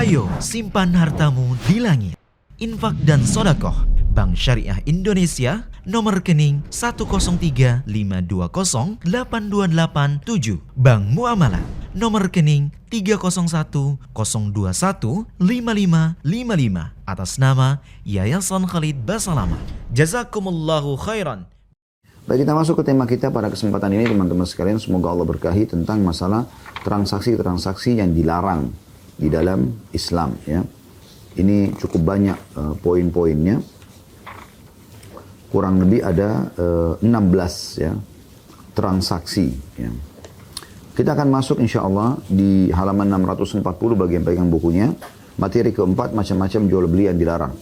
Ayo simpan hartamu di langit. Infak dan sodakoh Bank Syariah Indonesia, nomor rekening 10352082887. Bank Muamalah, nomor rekening 301021555 atas nama Yayasan Khalid Basalamah. Jazakumullahu khairan. Baik, kita masuk ke tema kita pada kesempatan ini teman-teman sekalian. Semoga Allah berkahi tentang masalah transaksi-transaksi yang dilarang di dalam Islam, ya. Ini cukup banyak poin-poinnya. Kurang lebih ada 16 ya transaksi, ya. Kita akan masuk insya Allah di halaman 640 bagi yang pegang bukunya. Materi keempat, macam-macam jual beli yang dilarang.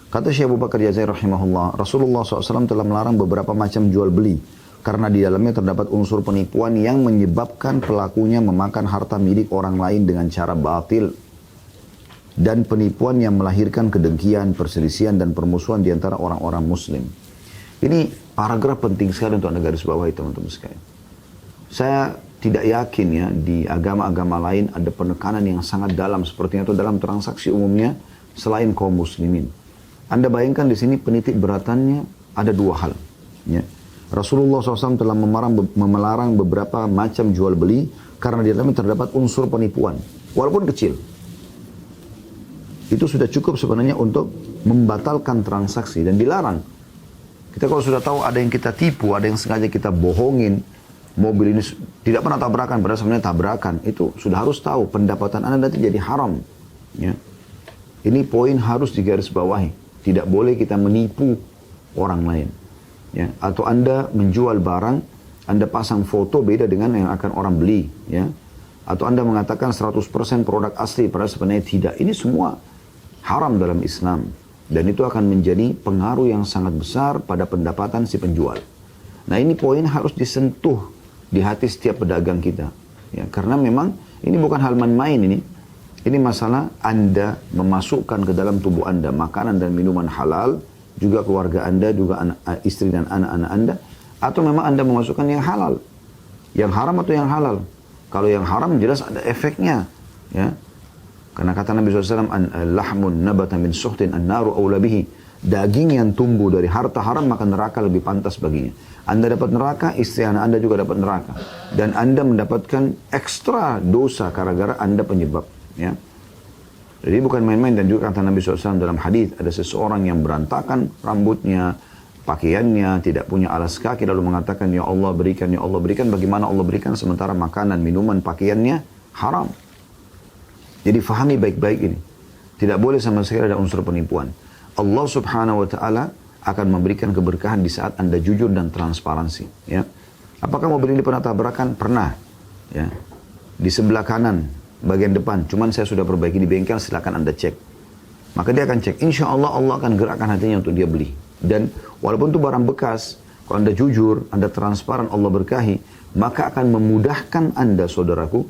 Kata Syekh Abu Bakar Jazair rahimahullah, Rasulullah SAW telah melarang beberapa macam jual beli karena di dalamnya terdapat unsur penipuan yang menyebabkan pelakunya memakan harta milik orang lain dengan cara batil, dan penipuan yang melahirkan kedengkian, perselisihan, dan permusuhan di antara orang-orang muslim. Ini paragraf penting sekali untuk Anda garis bawahi, teman-teman sekalian. Saya tidak yakin ya di agama-agama lain ada penekanan yang sangat dalam seperti itu dalam transaksi umumnya selain kaum muslimin. Anda bayangkan di sini penitik beratannya ada dua hal, ya. Rasulullah SAW telah melarang beberapa macam jual beli karena di dalamnya terdapat unsur penipuan, walaupun kecil. Itu sudah cukup sebenarnya untuk membatalkan transaksi dan dilarang. Kita kalau sudah tahu ada yang kita tipu, ada yang sengaja kita bohongin, mobil ini tidak pernah tabrakan, padahal sebenarnya tabrakan, itu sudah harus tahu pendapatan Anda nanti jadi haram, ya. Ini poin harus digarisbawahi. Tidak boleh kita menipu orang lain, ya. Atau Anda menjual barang, Anda pasang foto beda dengan yang akan orang beli, ya. Atau Anda mengatakan 100% produk asli, padahal sebenarnya tidak. Ini semua haram dalam Islam. Dan itu akan menjadi pengaruh yang sangat besar pada pendapatan si penjual. Nah, ini poin harus disentuh di hati setiap pedagang kita, ya. Karena memang ini bukan hal main-main ini. Ini masalah Anda memasukkan ke dalam tubuh Anda makanan dan minuman halal, juga keluarga Anda, juga istri dan anak-anak Anda, atau memang Anda memasukkan yang halal. Yang haram atau yang halal. Kalau yang haram jelas ada efeknya, ya. Karena kata Nabi SAW, lahmun nabata min suhtin an-naru awla bihi. Daging yang tumbuh dari harta haram maka neraka lebih pantas baginya. Anda dapat neraka, istri anak Anda juga dapat neraka. Dan Anda mendapatkan ekstra dosa gara-gara Anda penyebab, ya. Jadi bukan main-main. Dan juga kata Nabi SAW dalam hadis, ada seseorang yang berantakan rambutnya, pakaiannya, tidak punya alas kaki, lalu mengatakan, ya Allah berikan, ya Allah berikan. Bagaimana Allah berikan sementara makanan, minuman, pakaiannya haram? Jadi fahami baik-baik ini. Tidak boleh sama sekali ada unsur penipuan. Allah subhanahu wa ta'ala akan memberikan keberkahan di saat Anda jujur dan transparansi, ya. Apakah mobil ini pernah tabrakan? Pernah, ya. Di sebelah kanan, bagian depan. Cuman saya sudah perbaiki di bengkel, silakan Anda cek. Maka dia akan cek. Insya Allah, Allah akan gerakkan hatinya untuk dia beli. Dan walaupun itu barang bekas, kalau Anda jujur, Anda transparan, Allah berkahi, maka akan memudahkan Anda, saudaraku,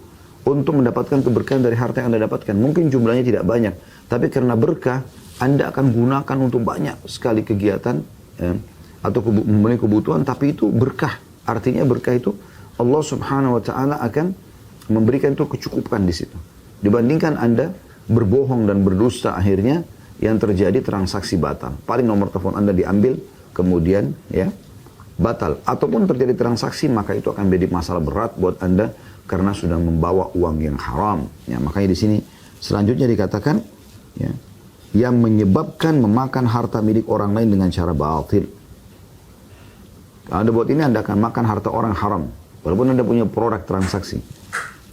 untuk mendapatkan keberkahan dari harta yang Anda dapatkan. Mungkin jumlahnya tidak banyak, tapi karena berkah, Anda akan gunakan untuk banyak sekali kegiatan, ya, atau memenuhi kebutuhan, tapi itu berkah. Artinya berkah itu Allah subhanahu wa ta'ala akan memberikan itu kecukupan di situ. Dibandingkan Anda berbohong dan berdusta, akhirnya yang terjadi transaksi batal. Paling nomor telepon Anda diambil, kemudian ya batal. Ataupun terjadi transaksi, maka itu akan menjadi masalah berat buat Anda karena sudah membawa uang yang haram. Ya, makanya di sini selanjutnya dikatakan, ya, yang menyebabkan memakan harta milik orang lain dengan cara batil. Kalau Anda buat ini, Anda akan makan harta orang haram, walaupun Anda punya produk transaksi.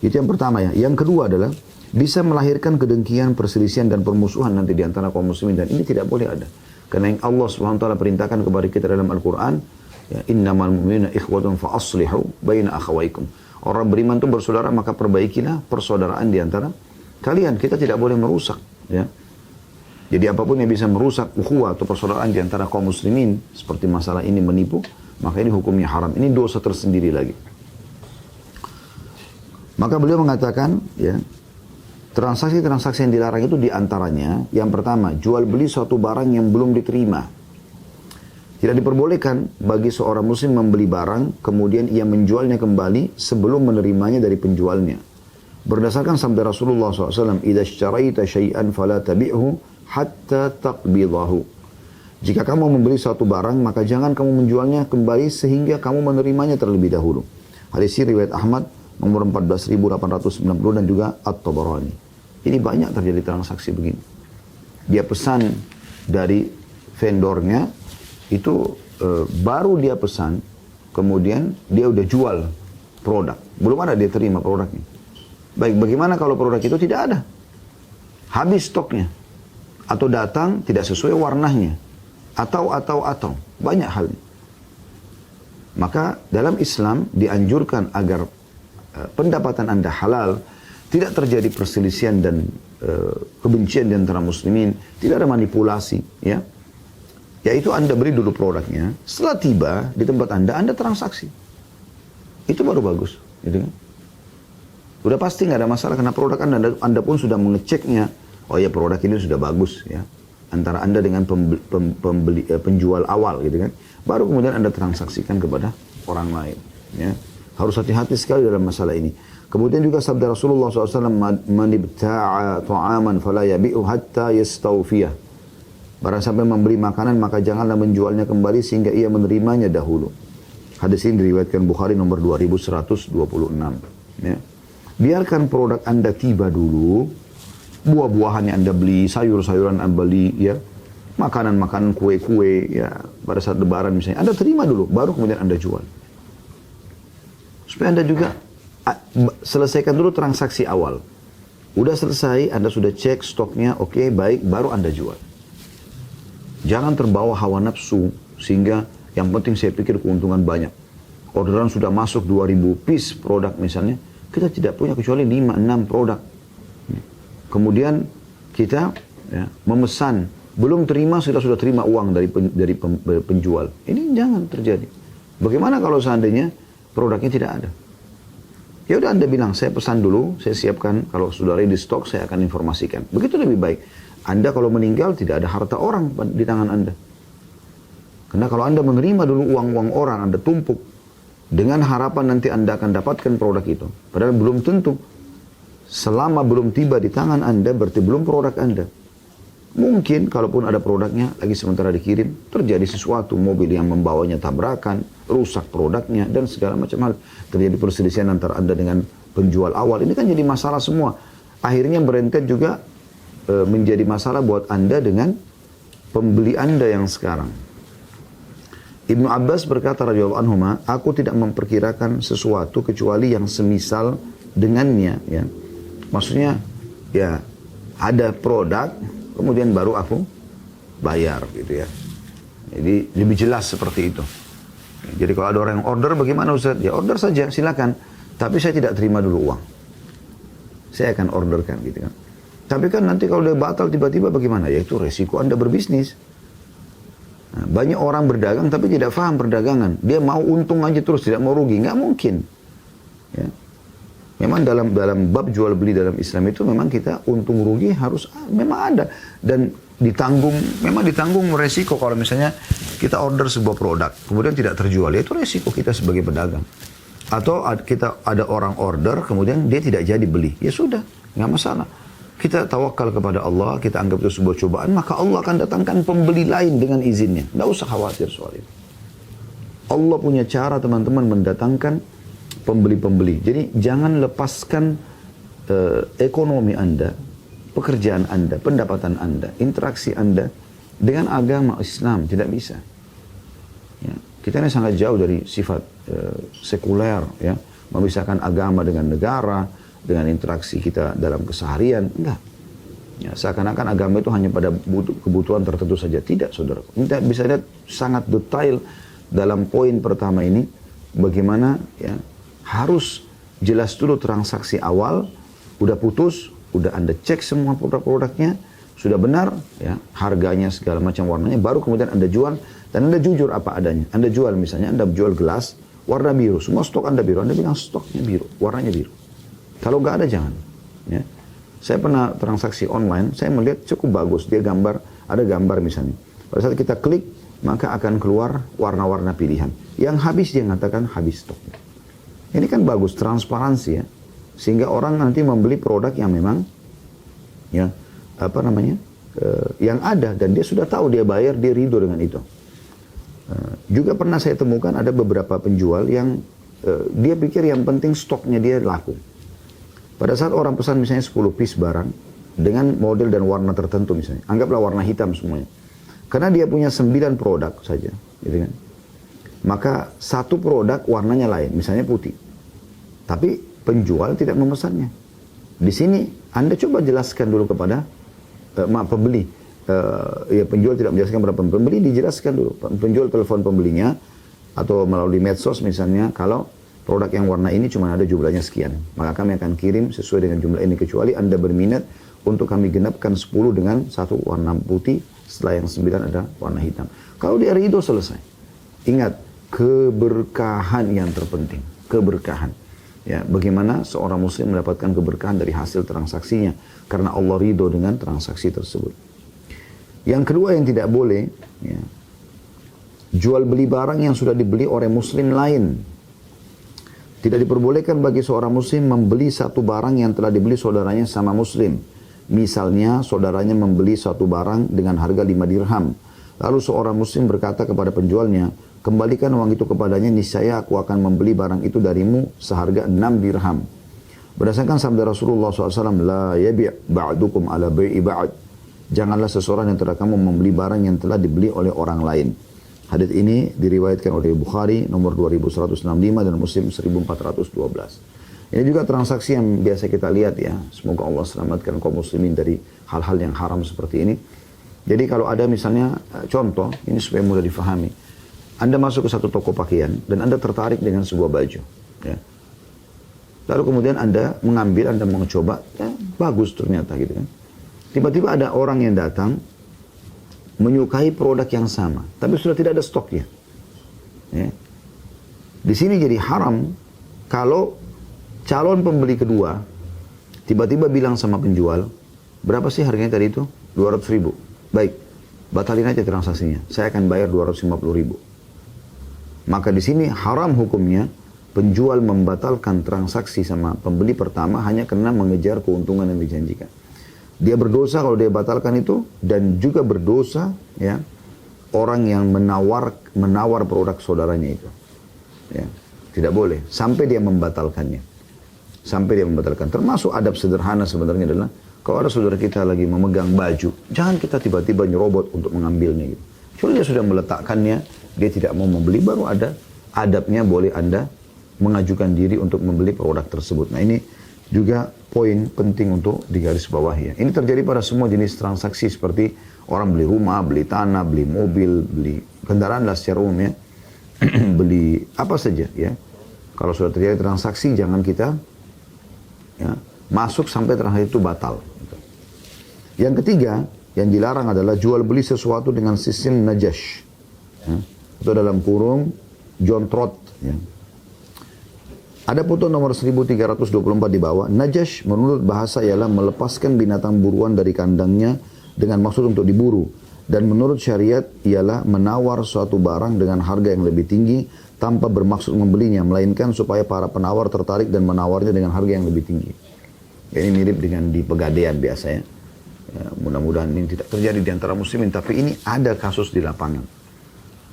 Itu yang pertama, ya. Yang kedua adalah bisa melahirkan kedengkian, perselisihan, dan permusuhan nanti di antara kaum muslimin. Dan ini tidak boleh ada. Karena yang Allah SWT perintahkan kepada kita dalam Al-Quran, ya, innamal mu'minuna ikhwatun fa aslihu baina akhawaikum. Orang beriman itu bersaudara, maka perbaikilah persaudaraan di antara kalian. Kita tidak boleh merusak, ya. Jadi apapun yang bisa merusak ukhuwah atau persaudaraan di antara kaum muslimin, seperti masalah ini menipu, maka ini hukumnya haram. Ini dosa tersendiri lagi. Maka beliau mengatakan, ya, transaksi-transaksi yang dilarang itu diantaranya, yang pertama, jual beli suatu barang yang belum diterima. Tidak diperbolehkan bagi seorang muslim membeli barang, kemudian ia menjualnya kembali sebelum menerimanya dari penjualnya. Berdasarkan sabda Rasulullah SAW, "Idza ishtaraita syai'an fala tabi'hu hatta taqbidahu." Jika kamu membeli suatu barang, maka jangan kamu menjualnya kembali sehingga kamu menerimanya terlebih dahulu. Hadis ini riwayat Ahmad nomor 14.890 dan juga At-Tabarani. Ini banyak terjadi transaksi begini. Dia pesan dari vendornya, itu baru dia pesan, kemudian dia udah jual produk. Belum ada dia terima produknya. Baik, bagaimana kalau produk itu tidak ada? Habis stoknya. Atau datang tidak sesuai warnanya. Atau. Banyak hal. Maka dalam Islam dianjurkan agar pendapatan Anda halal, tidak terjadi perselisihan dan kebencian di antara muslimin, tidak ada manipulasi, ya. Yaitu Anda beri dulu produknya, setelah tiba di tempat Anda transaksi. Itu baru bagus, gitu kan? Udah pasti nggak ada masalah karena produk Anda pun sudah mengeceknya. Oh ya, produk ini sudah bagus, ya. Antara Anda dengan penjual awal, gitu kan. Baru kemudian Anda transaksikan kepada orang lain, ya. Harus hati-hati sekali dalam masalah ini. Kemudian juga sabda Rasulullah SAW, "Man ibta'a ta'aman fala yabi'u hatta yastawfiyah." Barang siapa membeli makanan, maka janganlah menjualnya kembali sehingga ia menerimanya dahulu. Hadis ini diriwayatkan Bukhari nomor 2126. Ya. Biarkan produk Anda tiba dulu, buah-buahan yang Anda beli, sayur-sayuran Anda beli, ya, makanan-makanan, kue-kue, ya, pada saat lebaran misalnya, Anda terima dulu, baru kemudian Anda jual. Supaya Anda juga selesaikan dulu transaksi awal. Udah selesai, Anda sudah cek stoknya, oke, baik, baru Anda jual. Jangan terbawa hawa nafsu, sehingga yang penting saya pikir keuntungan banyak. Orderan sudah masuk 2000 piece produk misalnya, kita tidak punya kecuali 5-6 produk. Kemudian kita, ya, memesan, belum terima, sudah terima uang dari penjual. Ini jangan terjadi. Bagaimana kalau seandainya produknya tidak ada? Ya udah, Anda bilang, saya pesan dulu, saya siapkan, kalau sudah ready stok, saya akan informasikan. Begitu lebih baik. Anda kalau meninggal, tidak ada harta orang di tangan Anda. Karena kalau Anda menerima dulu uang-uang orang, Anda tumpuk, dengan harapan nanti Anda akan dapatkan produk itu. Padahal belum tentu. Selama belum tiba di tangan Anda, berarti belum produk Anda. Mungkin kalaupun ada produknya, lagi sementara dikirim, terjadi sesuatu, mobil yang membawanya tabrakan, rusak produknya, dan segala macam hal. Terjadi perselisihan antara Anda dengan penjual awal. Ini kan jadi masalah semua. Akhirnya berentet juga menjadi masalah buat Anda dengan pembeli Anda yang sekarang. Ibnu Abbas berkata radhiyallahu anhuma, aku tidak memperkirakan sesuatu kecuali yang semisal dengannya, ya. Maksudnya, ya, ada produk, kemudian baru aku bayar, gitu ya. Jadi lebih jelas seperti itu. Jadi kalau ada orang yang order, bagaimana Ustaz? Ya order saja, silakan. Tapi saya tidak terima dulu uang. Saya akan orderkan, gitu kan. Tapi kan nanti kalau dia batal tiba-tiba bagaimana? Ya itu resiko Anda berbisnis. Nah, banyak orang berdagang tapi tidak paham perdagangan. Dia mau untung aja terus, tidak mau rugi. Nggak mungkin. Ya. Memang dalam bab jual beli dalam Islam itu memang kita untung rugi harus memang ada. Dan memang ditanggung resiko kalau misalnya kita order sebuah produk, kemudian tidak terjual. Ya itu resiko kita sebagai pedagang. Atau kita ada orang order, kemudian dia tidak jadi beli. Ya sudah, nggak masalah. Kita tawakal kepada Allah, kita anggap itu sebuah cobaan, maka Allah akan datangkan pembeli lain dengan izinnya. Tidak usah khawatir soal itu. Allah punya cara, teman-teman, mendatangkan pembeli-pembeli. Jadi jangan lepaskan ekonomi Anda, pekerjaan Anda, pendapatan Anda, interaksi Anda dengan agama Islam. Tidak bisa. Ya. Kita ini sangat jauh dari sifat sekuler, ya, memisahkan agama dengan negara, dengan interaksi kita dalam keseharian. Enggak. Ya, seakan-akan agama itu hanya pada kebutuhan tertentu saja. Tidak, saudara. Kita bisa lihat sangat detail dalam poin pertama ini, bagaimana, ya, harus jelas dulu transaksi awal, udah putus, udah Anda cek semua produk-produknya, sudah benar, ya, harganya segala macam warnanya, baru kemudian Anda jual, dan Anda jujur apa adanya. Anda jual misalnya, Anda jual gelas warna biru, semua stok Anda biru, Anda bilang stoknya biru, warnanya biru. Kalau nggak ada jangan. Ya. Saya pernah transaksi online, saya melihat cukup bagus, dia gambar, ada gambar misalnya. Pada saat kita klik, maka akan keluar warna-warna pilihan. Yang habis dia mengatakan habis stok. Ini kan bagus, transparansi, ya. Sehingga orang nanti membeli produk yang memang ya yang ada dan dia sudah tahu dia bayar, dia ridho dengan itu. Juga pernah saya temukan ada beberapa penjual yang dia pikir yang penting stoknya dia laku. Pada saat orang pesan misalnya 10 piece barang dengan model dan warna tertentu misalnya, anggaplah warna hitam semuanya. Karena dia punya 9 produk saja, gitu kan. Maka satu produk warnanya lain, misalnya putih. Tapi penjual tidak memesannya. Di sini Anda coba jelaskan dulu kepada pembeli. Ya penjual tidak menjelaskan kepada pembeli, dijelaskan dulu. Penjual telepon pembelinya atau melalui medsos misalnya, kalau produk yang warna ini cuma ada jumlahnya sekian, maka kami akan kirim sesuai dengan jumlah ini, kecuali Anda berminat untuk kami genapkan 10 dengan satu warna putih, setelah yang 9 ada warna hitam. Kalau dia ridho, selesai. Ingat, keberkahan yang terpenting. Keberkahan. Ya, bagaimana seorang muslim mendapatkan keberkahan dari hasil transaksinya. Karena Allah ridho dengan transaksi tersebut. Yang kedua yang tidak boleh, ya, jual beli barang yang sudah dibeli oleh muslim lain. Tidak diperbolehkan bagi seorang muslim membeli satu barang yang telah dibeli saudaranya sama muslim. Misalnya, saudaranya membeli satu barang dengan harga 5 dirham. Lalu seorang muslim berkata kepada penjualnya, kembalikan uang itu kepadanya, niscaya aku akan membeli barang itu darimu seharga 6 dirham. Berdasarkan sabda Rasulullah SAW, La yabi' ba'dukum ala bai'i ba'd. Janganlah seseorang yang telah kamu membeli barang yang telah dibeli oleh orang lain. Hadits ini diriwayatkan oleh Bukhari nomor 2165 dan Muslim 1412. Ini juga transaksi yang biasa kita lihat ya. Semoga Allah selamatkan kaum muslimin dari hal-hal yang haram seperti ini. Jadi kalau ada misalnya contoh, ini supaya mudah difahami. Anda masuk ke satu toko pakaian dan Anda tertarik dengan sebuah baju. Ya. Lalu kemudian Anda mengambil, Anda mau coba, ya, bagus ternyata gitu kan. Tiba-tiba ada orang yang datang menyukai produk yang sama, tapi sudah tidak ada stoknya. Ya. Di sini jadi haram kalau calon pembeli kedua tiba-tiba bilang sama penjual, berapa sih harganya tadi itu? 200 ribu. Baik, batalin aja transaksinya. Saya akan bayar 250 ribu. Maka di sini haram hukumnya penjual membatalkan transaksi sama pembeli pertama hanya karena mengejar keuntungan yang dijanjikan. Dia berdosa kalau dia batalkan itu, dan juga berdosa ya orang yang menawar produk saudaranya itu. Ya, tidak boleh sampai dia membatalkannya. Sampai dia membatalkan. Termasuk adab sederhana sebenarnya adalah kalau ada saudara kita lagi memegang baju, jangan kita tiba-tiba nyerobot untuk mengambilnya gitu. Kecuali dia sudah meletakkannya, dia tidak mau membeli, baru ada adabnya, boleh Anda mengajukan diri untuk membeli produk tersebut. Nah ini juga poin penting untuk digarisbawahi ya. Ini terjadi pada semua jenis transaksi seperti orang beli rumah, beli tanah, beli mobil, beli kendaraan lah secara umum ya. Beli apa saja ya. Kalau sudah terjadi transaksi, jangan kita ya, masuk sampai transaksi itu batal. Yang ketiga, yang dilarang adalah jual beli sesuatu dengan sistem najash. Ya. Atau dalam kurung, jontrot. Ya. Ada putuan nomor 1324 di bawah. Najash menurut bahasa ialah melepaskan binatang buruan dari kandangnya dengan maksud untuk diburu. Dan menurut syariat ialah menawar suatu barang dengan harga yang lebih tinggi tanpa bermaksud membelinya, melainkan supaya para penawar tertarik dan menawarnya dengan harga yang lebih tinggi. Ini mirip dengan di pegadaian biasanya. Ya, mudah-mudahan ini tidak terjadi di antara muslimin, tapi ini ada kasus di lapangan.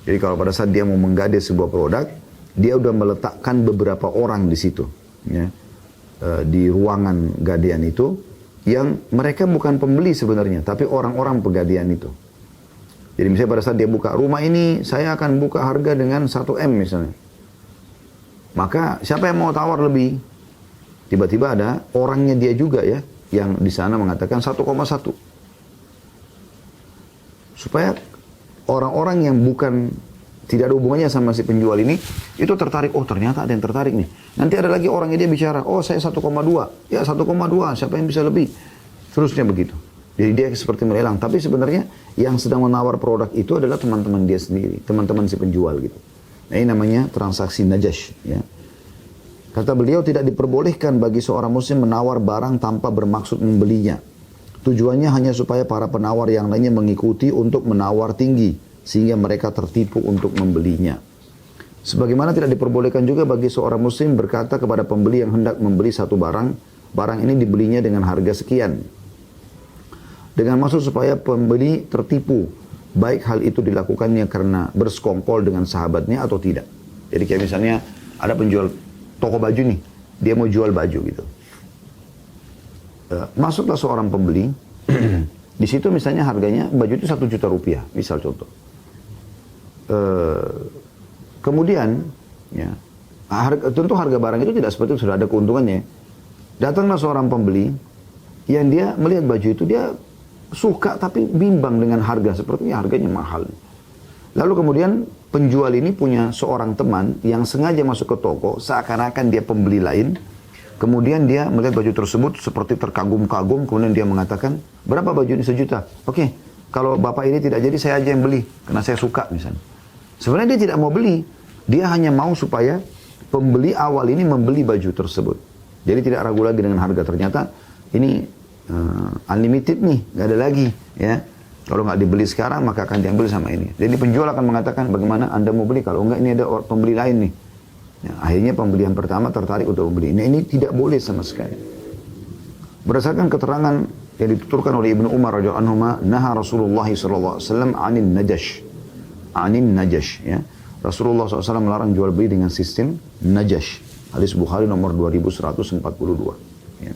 Jadi kalau pada saat dia mau menggadai sebuah produk, dia udah meletakkan beberapa orang di situ, ya, di ruangan gadaian itu, yang mereka bukan pembeli sebenarnya, tapi orang-orang pegadaian itu. Jadi misalnya pada saat dia buka rumah ini, saya akan buka harga dengan 1M misalnya. Maka siapa yang mau tawar lebih? Tiba-tiba ada orangnya dia juga ya, yang di sana mengatakan 1,1. Supaya orang-orang yang bukan, tidak ada hubungannya sama si penjual ini, itu tertarik, oh ternyata ada yang tertarik nih. Nanti ada lagi orangnya dia bicara, oh saya 1,2. Ya 1,2, siapa yang bisa lebih? Terusnya begitu. Jadi dia seperti melelang. Tapi sebenarnya yang sedang menawar produk itu adalah teman-teman dia sendiri. Teman-teman si penjual gitu. Nah, ini namanya transaksi najash. Ya. Kata beliau, tidak diperbolehkan bagi seorang muslim menawar barang tanpa bermaksud membelinya. Tujuannya hanya supaya para penawar yang lainnya mengikuti untuk menawar tinggi, sehingga mereka tertipu untuk membelinya. Sebagaimana tidak diperbolehkan juga bagi seorang muslim berkata kepada pembeli yang hendak membeli satu barang, barang ini dibelinya dengan harga sekian. Dengan maksud supaya pembeli tertipu, baik hal itu dilakukannya karena bersekongkol dengan sahabatnya atau tidak. Jadi kayak misalnya ada penjual toko baju nih, dia mau jual baju gitu. Masuklah seorang pembeli, di situ misalnya harganya baju itu 1 juta rupiah, misal contoh. Kemudian, ya, tentu harga barang itu tidak seperti itu, sudah ada keuntungannya. Datanglah seorang pembeli yang dia melihat baju itu, dia suka tapi bimbang dengan harga, sepertinya harganya mahal. Lalu kemudian penjual ini punya seorang teman yang sengaja masuk ke toko, seakan-akan dia pembeli lain. Kemudian dia melihat baju tersebut seperti terkagum-kagum, kemudian dia mengatakan, berapa baju ini 1 juta? Oke, kalau bapak ini tidak jadi saya aja yang beli, karena saya suka misalnya. Sebenarnya dia tidak mau beli, dia hanya mau supaya pembeli awal ini membeli baju tersebut. Jadi tidak ragu lagi dengan harga. Ternyata ini unlimited nih, nggak ada lagi. Ya, kalau nggak dibeli sekarang maka akan diambil sama ini. Jadi penjual akan mengatakan bagaimana Anda mau beli, kalau enggak ini ada pembeli lain nih. Ya, akhirnya pembeli yang pertama tertarik untuk membeli. Ini tidak boleh sama sekali. Berdasarkan keterangan yang dituturkan oleh Ibnu Umar radhiyallahu anhu, naha Rasulullah sallallahu alaihi wasallam anin najash, ya. Rasulullah SAW melarang jual beli dengan sistem najash. Hadis Bukhari nomor 2142. Ya.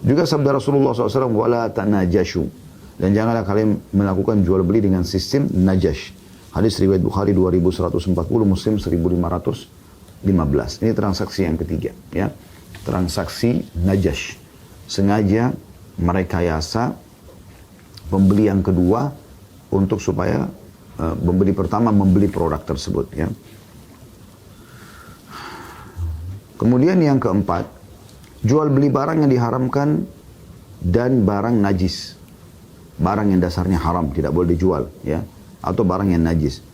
Juga sabda Rasulullah SAW, wala tanajashu, dan janganlah kalian melakukan jual beli dengan sistem najash. Hadis riwayat Bukhari 2140, Muslim 1515. Ini transaksi yang ketiga, ya. Transaksi najash. Sengaja merekayasa pembeli yang kedua untuk supaya pembeli pertama membeli produk tersebut, ya. Kemudian yang keempat, jual beli barang yang diharamkan dan barang najis. Barang yang dasarnya haram tidak boleh dijual, ya, atau barang yang najis.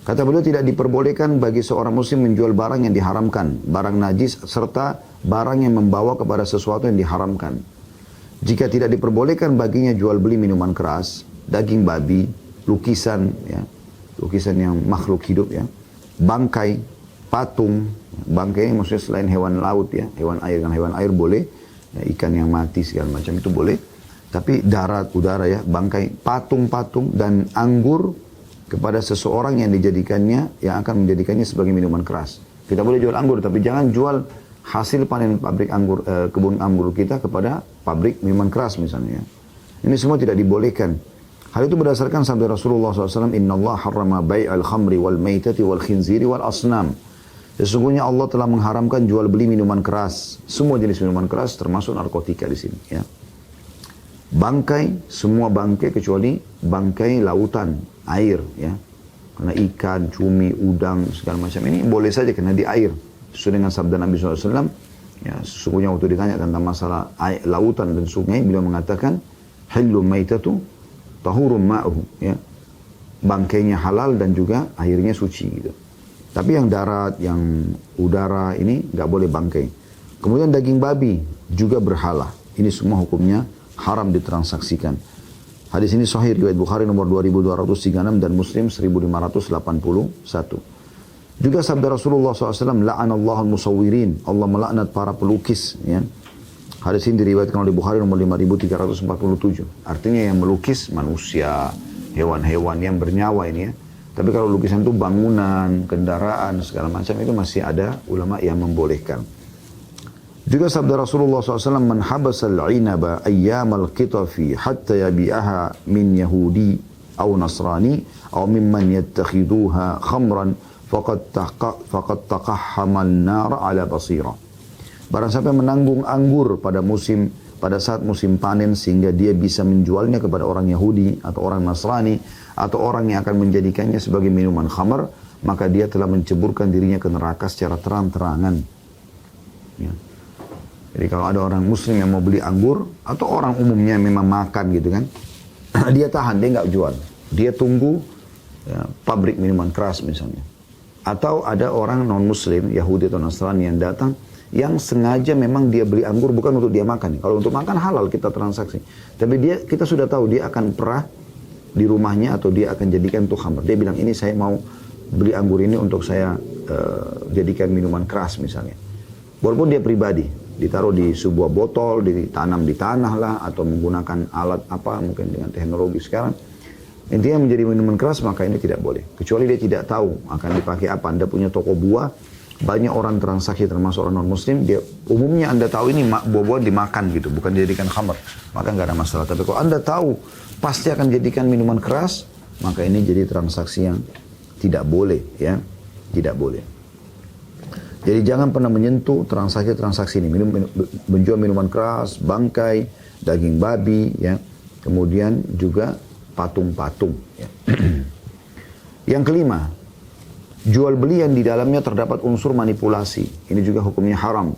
Kata beliau, tidak diperbolehkan bagi seorang muslim menjual barang yang diharamkan, barang najis serta barang yang membawa kepada sesuatu yang diharamkan. Jika tidak diperbolehkan baginya jual beli minuman keras, daging babi, lukisan, ya, lukisan yang makhluk hidup, ya, bangkai, patung. Bangkai maksudnya selain hewan laut, ya, hewan air. Kan hewan air boleh, ya, ikan yang mati segala macam itu boleh. Tapi darat, udara, ya, bangkai, patung-patung dan anggur kepada seseorang yang dijadikannya, yang akan menjadikannya sebagai minuman keras. Kita boleh jual anggur, tapi jangan jual hasil panen pabrik anggur, kebun anggur kita kepada pabrik minuman keras misalnya, ya. Ini semua tidak dibolehkan. Hal itu berdasarkan sabda Rasulullah SAW, Inna Allah harrama bai'al khamri wal maitati wal khinziri wal asnam. Sesungguhnya Allah telah mengharamkan jual beli minuman keras. Semua jenis minuman keras termasuk narkotika di sini, ya. Bangkai, semua bangkai kecuali bangkai lautan, air, ya. Karena ikan, cumi, udang, segala macam ini boleh saja karena di air. Sesuai dengan sabda Nabi SAW, ya, sesungguhnya waktu ditanya tentang masalah air, lautan dan sungai, beliau mengatakan, Hillu maitatu tahurum ma'uhu, ya. Bangkainya halal dan juga airnya suci, gitu. Tapi yang darat, yang udara ini nggak boleh bangkai. Kemudian daging babi juga berhala. Ini semua hukumnya haram ditransaksikan. Hadis ini sahih riwayat Bukhari nomor 2236 dan Muslim 1581. Juga sabda Rasulullah SAW, la'anallahu al-musawwirin, Allah melaknat para pelukis, ya. Hadis ini diriwayatkan oleh Bukhari nomor 5347. Artinya yang melukis manusia, hewan-hewan yang bernyawa ini, ya. Tapi kalau lukisan itu bangunan, kendaraan, segala macam itu masih ada ulama yang membolehkan. Juga sabda Rasulullah SAW, man habasal inaba ayyamal qitafi hatta yabi'aha min yahudi aw nasrani aw mimman yattakhiduha khamran faqad taqahhamal nar ala basira. Barang siapa menanggung anggur pada saat musim panen sehingga dia bisa menjualnya kepada orang Yahudi atau orang Nasrani atau orang yang akan menjadikannya sebagai minuman khamar, maka dia telah menceburkan dirinya ke neraka secara terang-terangan. Ya. Jadi kalau ada orang muslim yang mau beli anggur, atau orang umumnya memang makan gitu kan, dia tahan, dia nggak jual. Dia tunggu, ya, pabrik minuman keras misalnya. Atau ada orang non-muslim, Yahudi atau Nasrani yang datang, yang sengaja memang dia beli anggur bukan untuk dia makan. Kalau untuk makan halal kita transaksi. Tapi kita sudah tahu dia akan perah di rumahnya atau dia akan jadikan untuk khamr. Dia bilang, ini saya mau beli anggur ini untuk saya jadikan minuman keras misalnya. Walaupun dia pribadi, ditaruh di sebuah botol, ditanam di tanah lah, atau menggunakan alat apa, mungkin dengan teknologi sekarang. Intinya menjadi minuman keras, maka ini tidak boleh. Kecuali dia tidak tahu akan dipakai apa. Anda punya toko buah, banyak orang transaksi termasuk orang non-muslim, dia umumnya Anda tahu ini buah-buah dimakan gitu, bukan dijadikan khamr, maka nggak ada masalah. Tapi kalau Anda tahu pasti akan jadikan minuman keras, maka ini jadi transaksi yang tidak boleh, ya, tidak boleh. Jadi jangan pernah menyentuh transaksi-transaksi ini, menjual minuman keras, bangkai, daging babi, ya, kemudian juga patung-patung. Ya. Yang kelima, jual beli yang di dalamnya terdapat unsur manipulasi. Ini juga hukumnya haram.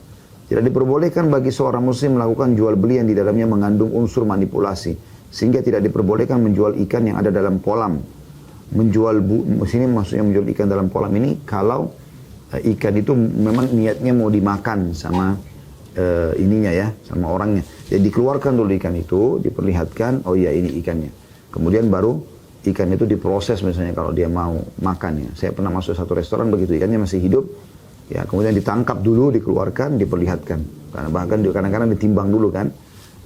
Tidak diperbolehkan bagi seorang muslim melakukan jual beli yang di dalamnya mengandung unsur manipulasi. Sehingga tidak diperbolehkan menjual ikan yang ada dalam kolam. Sini maksudnya menjual ikan dalam kolam ini kalau ikan itu memang niatnya mau dimakan sama ininya ya, sama orangnya. Jadi dikeluarkan dulu ikan itu, diperlihatkan, oh iya ini ikannya. Kemudian baru ikan itu diproses misalnya kalau dia mau makan ya. Saya pernah masuk satu restoran begitu, ikannya masih hidup. Ya, kemudian ditangkap dulu, dikeluarkan, diperlihatkan. Karena bahkan kadang-kadang ditimbang dulu kan.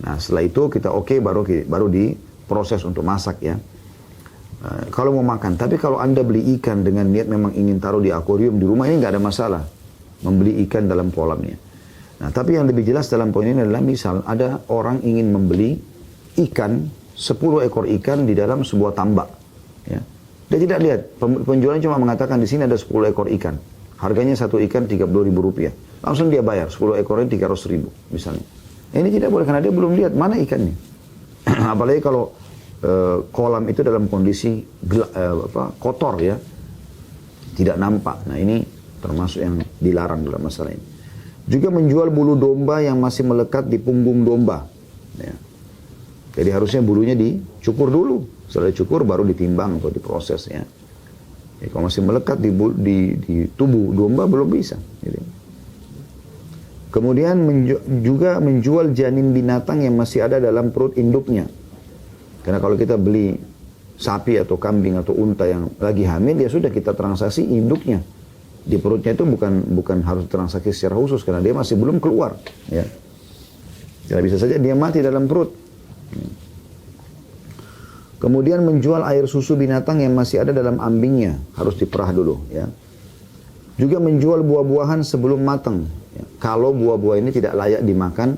Nah, setelah itu kita oke, baru diproses untuk masak ya. Kalau mau makan, tapi kalau Anda beli ikan dengan niat memang ingin taruh di akuarium di rumah, ini nggak ada masalah. Membeli ikan dalam kolamnya. Nah, tapi yang lebih jelas dalam poin ini adalah misal ada orang ingin membeli ikan 10 ekor ikan di dalam sebuah tambak. Ya. Dia tidak lihat, penjualnya cuma mengatakan di sini ada 10 ekor ikan. Harganya satu ikan Rp30.000. Langsung dia bayar, 10 ekornya Rp300.000 misalnya. Ini tidak boleh karena dia belum lihat mana ikannya. Apalagi kalau kolam itu dalam kondisi kotor ya. Tidak nampak. Nah ini termasuk yang dilarang dalam masalah ini. Juga menjual bulu domba yang masih melekat di punggung domba. Ya. Jadi harusnya bulunya dicukur dulu. Setelah dicukur baru ditimbang atau diproses ya. Ya kalau masih melekat di tubuh domba belum bisa. Gitu. Kemudian juga menjual janin binatang yang masih ada dalam perut induknya. Karena kalau kita beli sapi atau kambing atau unta yang lagi hamil, ya sudah kita transaksi induknya. Di perutnya itu bukan harus transaksi secara khusus karena dia masih belum keluar. Ya. Jadi bisa saja dia mati dalam perut. Kemudian menjual air susu binatang yang masih ada dalam ambingnya, harus diperah dulu ya. Juga menjual buah-buahan sebelum matang ya. Kalau buah-buah ini tidak layak dimakan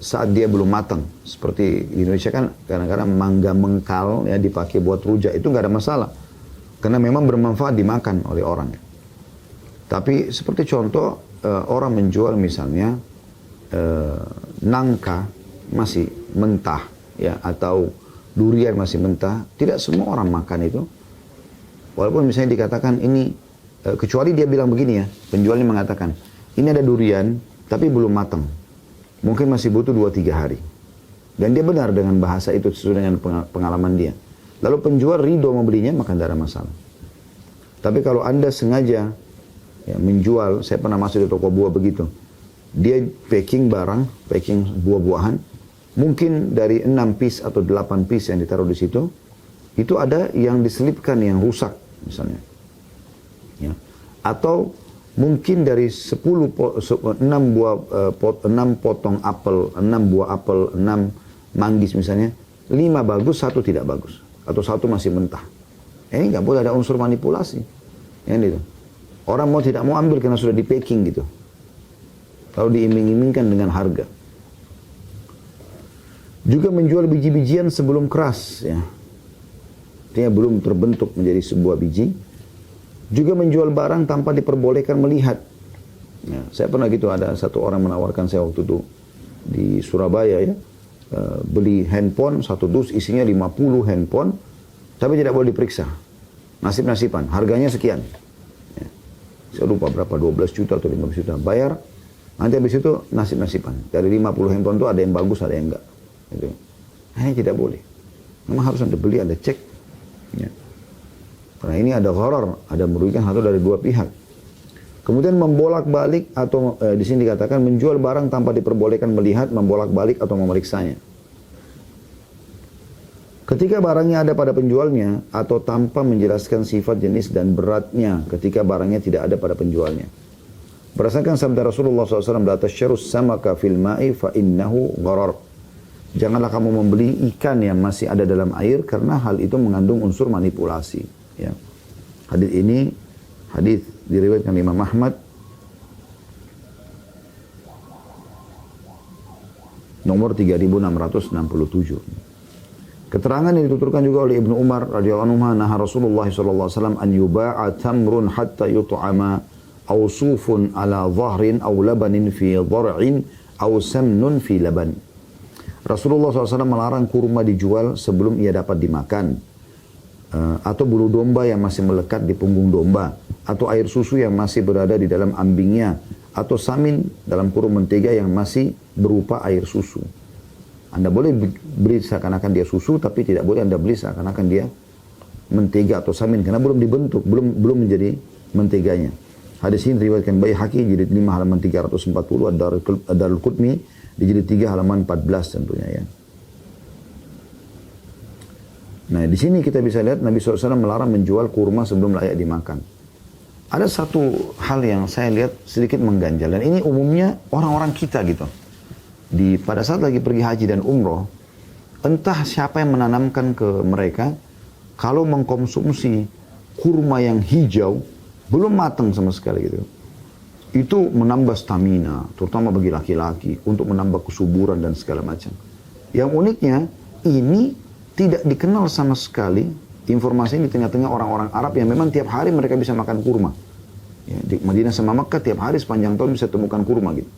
saat dia belum matang. Seperti di Indonesia kan kadang-kadang mangga mengkal ya dipakai buat rujak, itu nggak ada masalah. Karena memang bermanfaat dimakan oleh orang. Tapi seperti contoh orang menjual misalnya nangka masih mentah ya, atau durian masih mentah, tidak semua orang makan itu. Walaupun misalnya dikatakan ini kecuali dia bilang begini ya, penjualnya mengatakan ini ada durian tapi belum matang, mungkin masih butuh 2-3 hari, dan dia benar dengan bahasa itu sesuai dengan pengalaman dia. Lalu penjual ridho membelinya, maka tidak ada masalah. Tapi kalau Anda sengaja ya, menjual, saya pernah masuk di toko buah begitu, dia packing buah-buahan, mungkin dari 6 piece atau 8 piece yang ditaruh di situ, itu ada yang diselipkan yang rusak misalnya. Ya. Atau mungkin dari 6 potong apel, 6 buah apel, 6 manggis misalnya, 5 bagus, 1 tidak bagus. Atau 1 masih mentah. Ini nggak boleh ada unsur manipulasi. Ya, gitu. Orang mau tidak mau ambil karena sudah di packing gitu. Lalu diiming-imingkan dengan harga. Juga menjual biji-bijian sebelum keras, ya. Artinya belum terbentuk menjadi sebuah biji. Juga menjual barang tanpa diperbolehkan melihat. Ya, saya pernah gitu, ada satu orang menawarkan saya waktu itu di Surabaya ya. Beli handphone, 1 dus isinya 50 handphone, tapi tidak boleh diperiksa. Nasib-nasiban, harganya sekian. Ya. Saya lupa berapa, 12 juta atau 15 juta. Bayar, nanti habis itu nasib-nasiban. Dari 50 handphone itu ada yang bagus, ada yang enggak. Gitu. Ini tidak boleh. Memang harus Anda beli, Anda cek. Ya. Karena ini ada gharar, ada merugikan satu dari dua pihak. Kemudian membolak-balik atau di sini dikatakan menjual barang tanpa diperbolehkan melihat, membolak-balik atau memeriksanya. Ketika barangnya ada pada penjualnya atau tanpa menjelaskan sifat, jenis dan beratnya ketika barangnya tidak ada pada penjualnya. Berdasarkan sabda Rasulullah SAW, la tasyarus samaka fil ma'i fa innahu gharar. Janganlah kamu membeli ikan yang masih ada dalam air karena hal itu mengandung unsur manipulasi. Ya. Hadis ini hadis diriwayatkan Imam Ahmad nomor 3667. Keterangan yang dituturkan juga oleh Ibnu Umar radhiyallahu anhu, naha Rasulullah sallallahu alaihi wasallam an yuba'a tamrun hatta yut'ama aw sufun ala dhahrin aw labanin fi dhar'in aw samnun fi laban. Rasulullah SAW melarang kurma dijual sebelum ia dapat dimakan, atau bulu domba yang masih melekat di punggung domba, atau air susu yang masih berada di dalam ambingnya, atau samin dalam kurung mentega yang masih berupa air susu. Anda boleh beli seakan-akan dia susu, tapi tidak boleh Anda beli seakan-akan dia mentega atau samin, karena belum dibentuk, belum menjadi menteganya. Hadis ini diriwayatkan Baihaqi jilid 5 halaman 340, Ad-Darul Qutni di jilid 3 halaman 14 tentunya ya. Nah, di sini kita bisa lihat Nabi SAW melarang menjual kurma sebelum layak dimakan. Ada satu hal yang saya lihat sedikit mengganjal, dan ini umumnya orang-orang kita gitu. Pada saat lagi pergi haji dan umroh, entah siapa yang menanamkan ke mereka, kalau mengkonsumsi kurma yang hijau, belum matang sama sekali gitu, itu menambah stamina, terutama bagi laki-laki, untuk menambah kesuburan dan segala macam. Yang uniknya, ini tidak dikenal sama sekali, informasi ini di tengah-tengah orang-orang Arab yang memang tiap hari mereka bisa makan kurma. Ya, di Madinah sama Makkah tiap hari sepanjang tahun bisa temukan kurma gitu.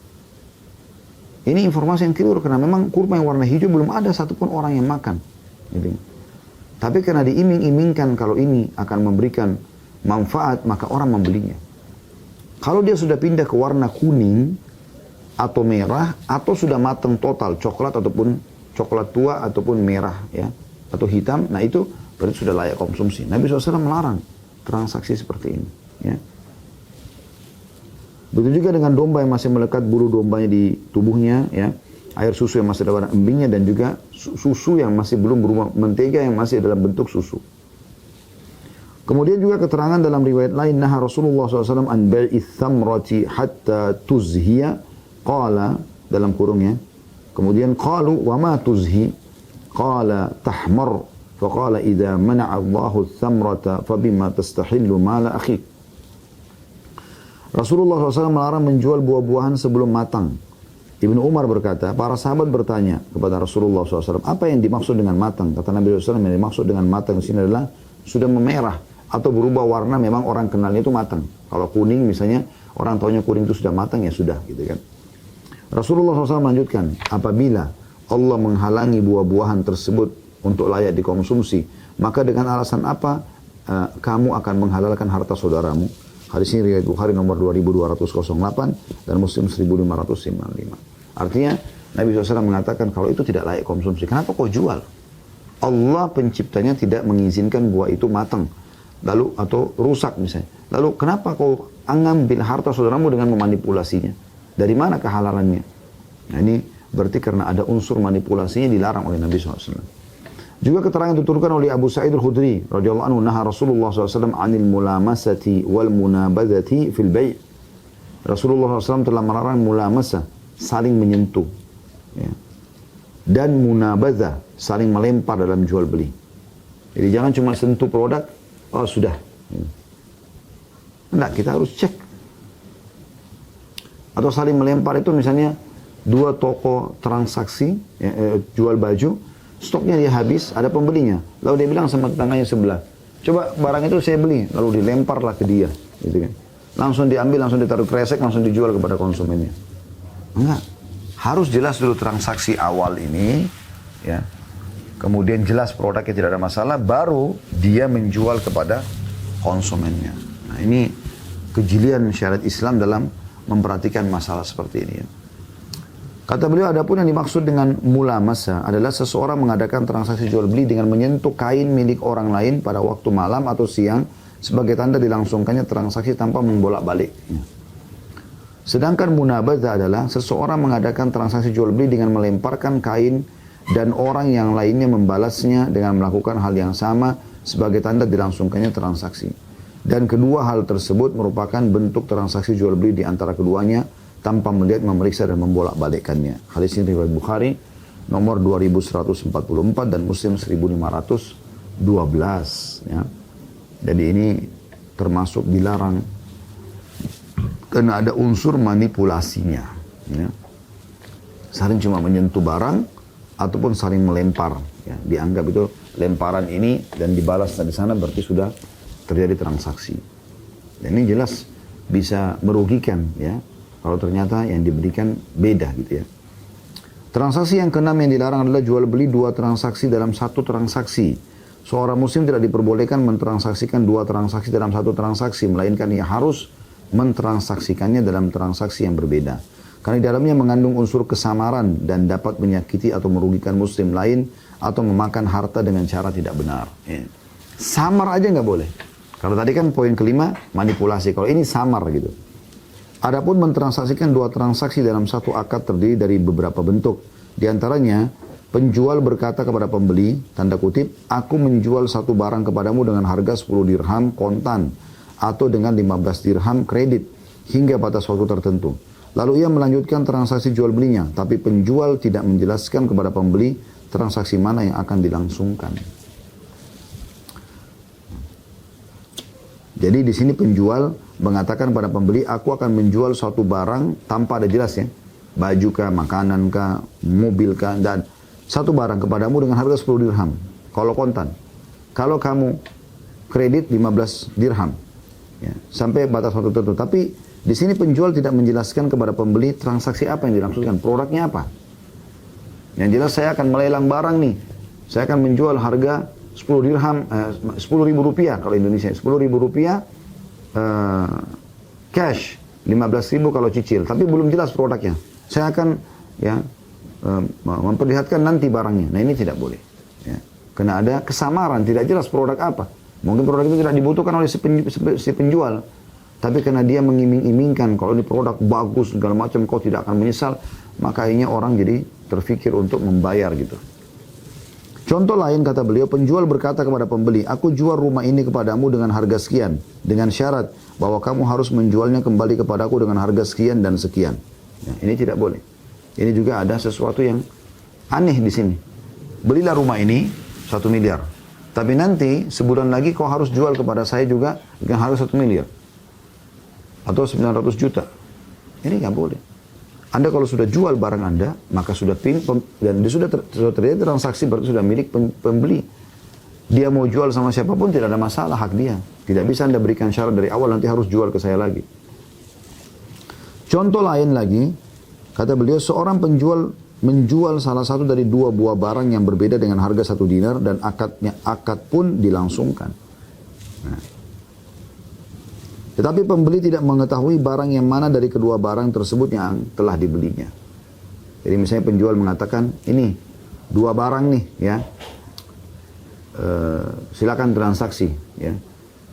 Ini informasi yang keliru karena memang kurma yang warna hijau belum ada satupun orang yang makan. Gitu. Tapi karena diiming-imingkan kalau ini akan memberikan manfaat, maka orang membelinya. Kalau dia sudah pindah ke warna kuning atau merah atau sudah matang total, coklat ataupun coklat tua ataupun merah ya, atau hitam, nah itu berarti sudah layak konsumsi. Nabi SAW melarang transaksi seperti ini. Ya. Begitu juga dengan domba yang masih melekat bulu dombanya di tubuhnya, ya, air susu yang masih ada pada embingnya, dan juga susu yang masih belum berubah, mentega yang masih dalam bentuk susu. Kemudian juga keterangan dalam riwayat lain, naha Rasulullah SAW an bai'ith thamrati hatta tuzhiya, qala, dalam kurungnya, kemudian qalu wa ma tuzhi, qala tahmar, faqala idza mana'a Allahu thamrata fabima tastahillu mala akhik. Rasulullah SAW melarang menjual buah-buahan sebelum matang. Ibnu Umar berkata, para sahabat bertanya kepada Rasulullah SAW, apa yang dimaksud dengan matang? Kata Nabi SAW, yang dimaksud dengan matang di sini adalah sudah memerah atau berubah warna, memang orang kenalnya itu matang. Kalau kuning misalnya, orang tahunya kuning itu sudah matang, ya sudah gitu kan. Rasulullah SAW melanjutkan, apabila Allah menghalangi buah-buahan tersebut untuk layak dikonsumsi, maka dengan alasan apa kamu akan menghalalkan harta saudaramu? Hadis ini riwayat Bukhari nomor 2208 dan Muslim 1555. Artinya Nabi SAW mengatakan kalau itu tidak layak konsumsi, kenapa kau jual? Allah penciptanya tidak mengizinkan buah itu matang, lalu atau rusak misalnya. Lalu kenapa kau ngambil harta saudaramu dengan memanipulasinya? Dari mana kehalalannya? Nah, ini berarti karena ada unsur manipulasinya, dilarang oleh Nabi SAW. Juga keterangan dituturkan oleh Abu Sa'id Al-Khudri radhiyallahu anhu, naha Rasulullah SAW anil mulamasati wal munabadzati fil bai'. Rasulullah SAW telah melarang mulamasah, saling menyentuh, ya, dan munabadzah, saling melempar dalam jual beli. Jadi jangan cuma sentuh produk, oh sudah. Enggak, kita harus cek. Atau saling melempar itu misalnya dua toko transaksi, ya, jual baju, stoknya dia habis, ada pembelinya. Lalu dia bilang sama tetangganya sebelah, coba barang itu saya beli. Lalu dilemparlah ke dia, gitu kan. Langsung diambil, langsung ditaruh kresek, langsung dijual kepada konsumennya. Enggak. Harus jelas dulu transaksi awal ini, ya. Kemudian jelas produknya tidak ada masalah, baru dia menjual kepada konsumennya. Nah, ini kejelian syariat Islam dalam memperhatikan masalah seperti ini, ya. Kata beliau, adapun yang dimaksud dengan mulamasa adalah seseorang mengadakan transaksi jual beli dengan menyentuh kain milik orang lain pada waktu malam atau siang sebagai tanda dilangsungkannya transaksi tanpa membolak-balik. Sedangkan munabadzah adalah seseorang mengadakan transaksi jual beli dengan melemparkan kain dan orang yang lainnya membalasnya dengan melakukan hal yang sama sebagai tanda dilangsungkannya transaksi. Dan kedua hal tersebut merupakan bentuk transaksi jual beli di antara keduanya tanpa melihat, memeriksa dan membolak-balikkannya. Hadis ini riwayat Bukhari nomor 2144 dan Muslim 1512 ya. Jadi ini termasuk dilarang karena ada unsur manipulasinya ya. Saling cuma menyentuh barang ataupun saling melempar ya. Dianggap itu lemparan ini dan dibalas di sana berarti sudah terjadi transaksi. Dan ini jelas bisa merugikan ya kalau ternyata yang diberikan beda gitu ya. Transaksi yang keenam yang dilarang adalah jual beli dua transaksi dalam satu transaksi. Seorang muslim tidak diperbolehkan mentransaksikan dua transaksi dalam satu transaksi, melainkan ia harus mentransaksikannya dalam transaksi yang berbeda. Karena di dalamnya mengandung unsur kesamaran dan dapat menyakiti atau merugikan muslim lain atau memakan harta dengan cara tidak benar. Ya. Samar aja nggak boleh. Kalau tadi kan poin kelima manipulasi, kalau ini samar gitu. Adapun mentransaksikan dua transaksi dalam satu akad terdiri dari beberapa bentuk. Di antaranya, penjual berkata kepada pembeli, tanda kutip, aku menjual satu barang kepadamu dengan harga 10 dirham kontan atau dengan 15 dirham kredit hingga batas waktu tertentu. Lalu ia melanjutkan transaksi jual belinya, tapi penjual tidak menjelaskan kepada pembeli transaksi mana yang akan dilangsungkan. Jadi di sini penjual mengatakan pada pembeli, aku akan menjual suatu barang tanpa ada jelas ya. Baju kah, makanan kah, mobil kah, dan satu barang kepadamu dengan harga 10 dirham. Kalau kontan. Kalau kamu kredit 15 dirham. Ya, sampai batas waktu tertentu. Tapi di sini penjual tidak menjelaskan kepada pembeli transaksi apa yang dilangsungkan. Produknya apa. Yang jelas saya akan melelang barang nih. Saya akan menjual harga 10 dirham, 10.000 rupiah kalau Indonesia, 10.000 rupiah cash, 15.000 kalau cicil, tapi belum jelas produknya. Saya akan ya memperlihatkan nanti barangnya. Nah ini tidak boleh. Ya. Karena ada kesamaran, tidak jelas produk apa. Mungkin produk itu tidak dibutuhkan oleh si penjual, tapi karena dia mengiming-imingkan kalau ini produk bagus segala macam, kau tidak akan menyesal, maka akhirnya orang jadi terfikir untuk membayar gitu. Contoh lain kata beliau, penjual berkata kepada pembeli, aku jual rumah ini kepadamu dengan harga sekian, dengan syarat bahwa kamu harus menjualnya kembali kepadaku dengan harga sekian dan sekian. Ya, ini tidak boleh. Ini juga ada sesuatu yang aneh di sini. Belilah rumah ini 1 miliar, tapi nanti sebulan lagi kau harus jual kepada saya juga dengan harga 1 miliar atau 900 juta. Ini nggak boleh. Anda kalau sudah jual barang Anda, maka sudah dan dia sudah terjadi transaksi, berarti sudah milik pembeli. Dia mau jual sama siapapun tidak ada masalah, hak dia. Tidak bisa Anda berikan syarat dari awal nanti harus jual ke saya lagi. Contoh lain lagi, kata beliau, seorang penjual menjual salah satu dari dua buah barang yang berbeda dengan harga 1 dinar dan akad pun dilangsungkan. Nah. Tetapi pembeli tidak mengetahui barang yang mana dari kedua barang tersebut yang telah dibelinya. Jadi misalnya penjual mengatakan, ini 2 barang nih ya, silakan transaksi ya.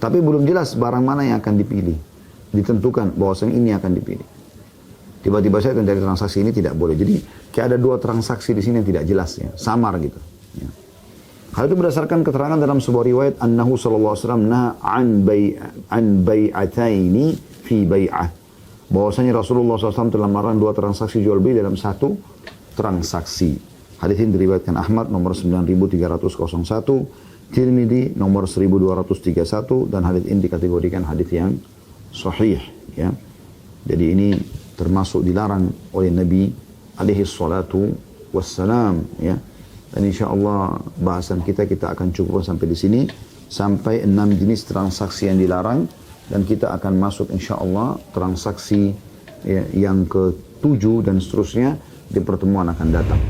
Tapi belum jelas barang mana yang akan dipilih. Ditentukan bahwasanya ini akan dipilih. Tiba-tiba saya terjadi transaksi ini tidak boleh. Jadi kayak ada 2 transaksi di sini yang tidak jelas ya, samar gitu. Ya. Hal itu berdasarkan keterangan dalam sebuah riwayat annahu sallallahu alaihi wasallam naha an bai'ataini fi bai'ah. Bahwasanya Rasulullah SAW telah melarang 2 transaksi jual beli dalam satu transaksi. Hadis ini diriwayatkan Ahmad nomor 9301, Tirmidzi nomor 1231 dan hadis ini dikategorikan hadis yang sahih ya. Jadi ini termasuk dilarang oleh Nabi alaihi salatu wassalam ya. Dan insyaAllah bahasan kita akan cukup sampai di sini. Sampai 6 jenis transaksi yang dilarang. Dan kita akan masuk insyaAllah transaksi yang ke-7 dan seterusnya di pertemuan akan datang.